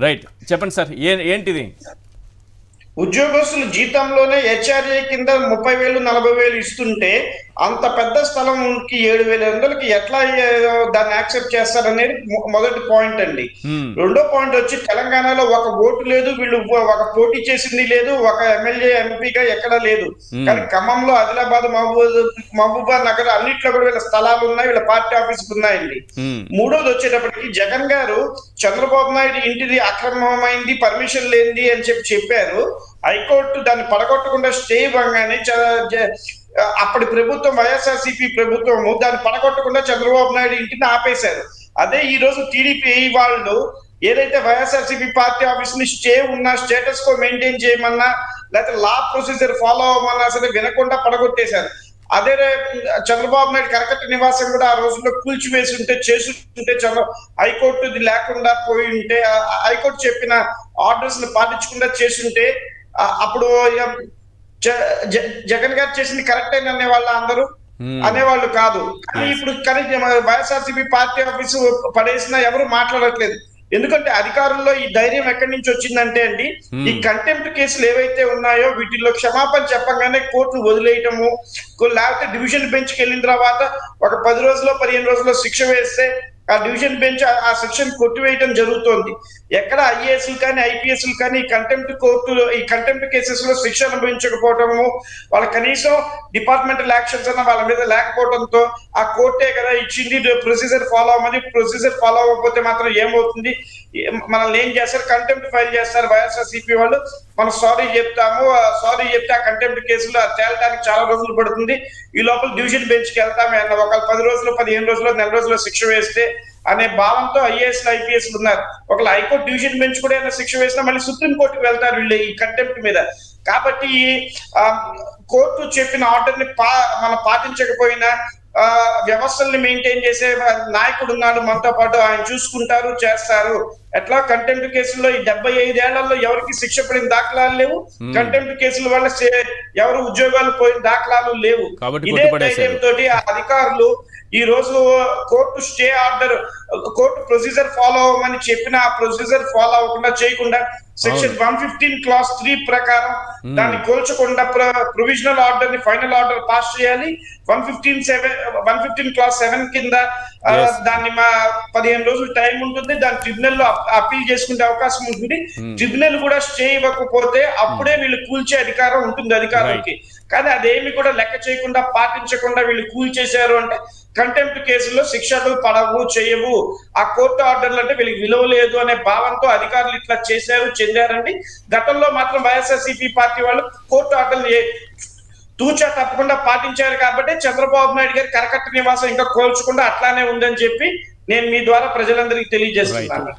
Right. చెప్పండి sir. ఏంటిది? ఉద్యోగస్తుల జీతంలోనే హెచ్ఆర్ఏ కింద 30,000 40,000 ఇస్తుంటే అంత పెద్ద స్థలంకి 7,800కి ఎట్లా దాన్ని యాక్సెప్ట్ చేస్తారనేది మొదటి పాయింట్ అండి. రెండో పాయింట్ వచ్చి తెలంగాణలో ఒక ఓటు లేదు, వీళ్ళు ఒక పోటీ చేసింది లేదు, ఒక ఎమ్మెల్యే ఎంపీగా ఎక్కడా లేదు. కానీ ఖమ్మంలో, ఆదిలాబాద్, మహబూబాద్ నగర్ అన్నిట్లో కూడా వీళ్ళ స్థలాలు ఉన్నాయి, వీళ్ళ పార్టీ ఆఫీసులు ఉన్నాయండి. మూడోది వచ్చేటప్పటికి జగన్ గారు చంద్రబాబు నాయుడు ఇంటిది అక్రమమైంది, పర్మిషన్ లేనిది అని చెప్పారు. హైకోర్టు దాన్ని పడగొట్టకుండా స్టే ఇవ్వగానే అప్పటి ప్రభుత్వం, వైఎస్ఆర్సీపీ ప్రభుత్వము దాన్ని పడగొట్టకుండా చంద్రబాబు నాయుడు ఇంటిని ఆపేశారు. అదే ఈ రోజు టీడీపీ వాళ్ళు ఏదైతే వైఎస్ఆర్సీపీ పార్టీ ఆఫీస్ ని స్టే ఉన్నా, స్టేటస్ కో మెయింటైన్ చేయమన్నా, లేకపోతే లా ప్రొసీజర్ ఫాలో అవ్వమన్నా సరే వినకుండా పడగొట్టేశారు. అదే చంద్రబాబు నాయుడు కరకట్ట నివాసం కూడా ఆ రోజుల్లో కూల్చివేసి ఉంటే, చేసుంటే హైకోర్టు ఇది లేకుండా పోయి ఉంటే, హైకోర్టు చెప్పిన ఆర్డర్స్ ని పాటించకుండా చేసుంటే అప్పుడు జగన్ గారు చేసింది కరెక్ట్ అయిన అనేవాళ్ళ అందరూ అనేవాళ్ళు కాదు. కానీ ఇప్పుడు వైఎస్ఆర్సీపీ పార్టీ ఆఫీసు పడేసినా ఎవరు మాట్లాడట్లేదు. ఎందుకంటే అధికారుల్లో ఈ ధైర్యం ఎక్కడి నుంచి వచ్చిందంటే అండి, ఈ కంటెంప్ట్ కేసులు ఏవైతే ఉన్నాయో వీటిల్లో క్షమాపణ చెప్పగానే కోర్టును వదిలేయటము, లేకపోతే డివిజన్ బెంచ్కి వెళ్ళిన తర్వాత ఒక 10 రోజుల్లో 15 రోజుల్లో శిక్ష వేస్తే ఆ డివిజన్ బెంచ్ ఆ శిక్షను కొట్టివేయడం జరుగుతోంది. ఎక్కడ ఐఏఎస్లు కానీ ఐపీఎస్లు కానీ ఈ కంటెంప్ట్ కేసెస్ లో శిక్ష అనుభవించకపోవటము, వాళ్ళ కనీసం డిపార్ట్మెంటల్ యాక్షన్స్ అన్న వాళ్ళ మీద లేకపోవడంతో ఆ కోర్టే కదా ఇచ్చింది, ప్రొసీజర్ ఫాలో అవ్వమని, ప్రొసీజర్ ఫాలో అవ్వకపోతే మాత్రం ఏమవుతుంది, మనల్ని ఏం చేస్తారు, కంటెంప్ట్ ఫైల్ చేస్తారు వైఎస్ఆర్సీపీ వాళ్ళు. మనం సారీ చెప్తాము, సారీ చెప్తే ఆ కంటెంప్ట్ కేసులు తేలడానికి చాలా రోజులు పడుతుంది, ఈ లోపల డివిజన్ బెంచ్ కి వెళ్తామే అన్న ఒక 10 రోజులు 15 రోజులు నెల రోజుల్లో శిక్ష వేస్తే అనే భావంతో ఐఏఎస్లు ఐపీఎస్లు ఉన్నారు. ఒకవేళ హైకోర్టు డివిజన్ బెంచ్ కూడా ఏమైనా శిక్ష వేసినా మళ్ళీ సుప్రీంకోర్టుకు వెళ్తారు వీళ్ళు ఈ కంటెంప్ట్ మీద. కాబట్టి కోర్టు చెప్పిన ఆర్డర్ ని మనం పాటించకపోయినా వ్యవస్థల్ని మెయింటైన్ చేసే నాయకుడు ఉన్నాడు మనతో పాటు, ఆయన చూసుకుంటారు, చేస్తారు. ఎట్లా కంటెంప్ట్ కేసుల్లో ఈ 75 ఏళ్లలో ఎవరికి శిక్ష పడిన దాఖలాలు లేవు, కంటెంప్ట్ కేసుల వల్ల ఎవరు ఉద్యోగాలు పోయిన దాఖలాలు లేవు. ఇదే ధైర్యంతో అధికారులు ఈ రోజు court stay order, court procedure follow అవ్వమని చెప్పిన ఆ ప్రొసీజర్ ఫాలో అవ్వకుండా చేయకుండా సెక్షన్ 115 క్లాస్ 3 ప్రకారం దాన్ని కోల్చకుండా ప్రొవిజనల్ ఆర్డర్ ని ఫైనల్ ఆర్డర్ పాస్ చేయాలి. 115 క్లాస్ 7 కింద దాన్ని 15 రోజులు టైం ఉంటుంది, దాని ట్రిబ్యునల్ లో అప్పీల్ చేసుకునే అవకాశం ఉంటుంది. ట్రిబ్యునల్ కూడా స్టే ఇవ్వకపోతే అప్పుడే వీళ్ళు కూల్చే అధికారం ఉంటుంది అధికారులకి. కానీ అదేమి కూడా లెక్క చేయకుండా, పాటించకుండా వీళ్ళు కూల్చేశారు అంటే కంటెంప్ట్ కేసుల్లో శిక్షలు పడవు, చేయవు. ఆ కోర్టు ఆర్డర్లు అంటే వీళ్ళకి విలువ లేదు అనే భావంతో అధికారులు ఇట్లా చేశారు, చెందారండి. గతంలో మాత్రం వైఎస్ఆర్సీపీ పార్టీ వాళ్ళు కోర్టు ఆర్డర్లు తూచా తప్పకుండా పాటించారు కాబట్టి చంద్రబాబు నాయుడు గారి కరకట్ట నివాసం ఇంకా కోల్చకుండా అట్లానే ఉందని చెప్పి నేను మీ ద్వారా ప్రజలందరికీ తెలియజేస్తున్నాను.